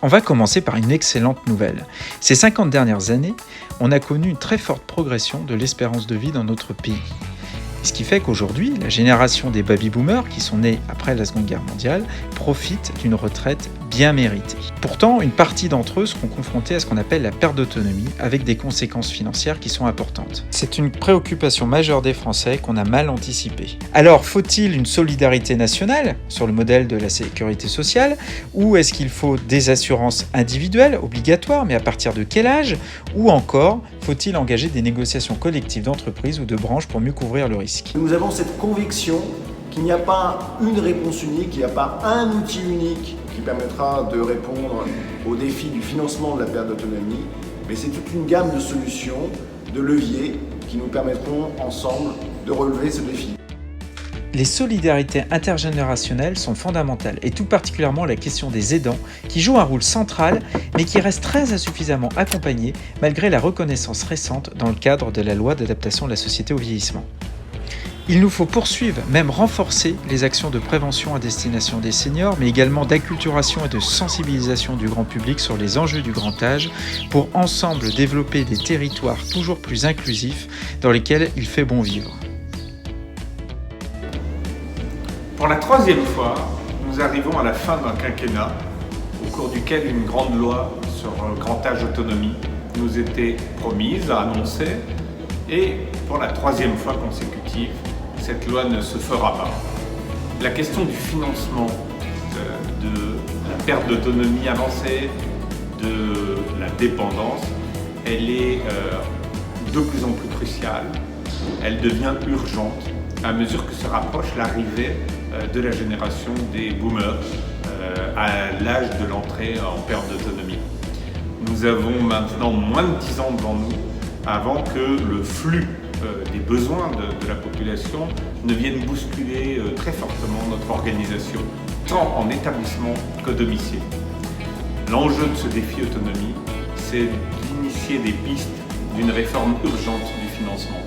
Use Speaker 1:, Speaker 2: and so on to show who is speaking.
Speaker 1: On va commencer par une excellente nouvelle. Ces 50 dernières années, on a connu une très forte progression de l'espérance de vie dans notre pays. Ce qui fait qu'aujourd'hui, la génération des baby-boomers, qui sont nés après la Seconde Guerre mondiale, profite d'une retraite bien méritée. Pourtant, une partie d'entre eux seront confrontés à ce qu'on appelle la perte d'autonomie, avec des conséquences financières qui sont importantes. C'est une préoccupation majeure des Français qu'on a mal anticipée. Alors, faut-il une solidarité nationale, sur le modèle de la sécurité sociale, ou est-ce qu'il faut des assurances individuelles, obligatoires, mais à partir de quel âge? Ou encore, faut-il engager des négociations collectives d'entreprise ou de branches pour mieux couvrir le risque?
Speaker 2: Nous avons cette conviction qu'il n'y a pas une réponse unique, il n'y a pas un outil unique qui permettra de répondre au défi du financement de la perte d'autonomie, mais c'est toute une gamme de solutions, de leviers qui nous permettront ensemble de relever ce défi.
Speaker 1: Les solidarités intergénérationnelles sont fondamentales, et tout particulièrement la question des aidants, qui jouent un rôle central, mais qui restent très insuffisamment accompagnés, malgré la reconnaissance récente dans le cadre de la loi d'adaptation de la société au vieillissement. Il nous faut poursuivre, même renforcer, les actions de prévention à destination des seniors, mais également d'acculturation et de sensibilisation du grand public sur les enjeux du grand âge, pour ensemble développer des territoires toujours plus inclusifs dans lesquels il fait bon vivre.
Speaker 3: Pour la troisième fois, nous arrivons à la fin d'un quinquennat, au cours duquel une grande loi sur le grand âge autonomie nous était promise, annoncée, et pour la troisième fois consécutive, cette loi ne se fera pas. La question du financement de la perte d'autonomie avancée, de la dépendance, elle est de plus en plus cruciale, elle devient urgente à mesure que se rapproche l'arrivée de la génération des boomers à l'âge de l'entrée en perte d'autonomie. Nous avons maintenant moins de 10 ans devant nous avant que le flux des besoins de la population ne vienne bousculer très fortement notre organisation, tant en établissement qu'au domicile. L'enjeu de ce défi autonomie, c'est d'initier des pistes d'une réforme urgente du financement.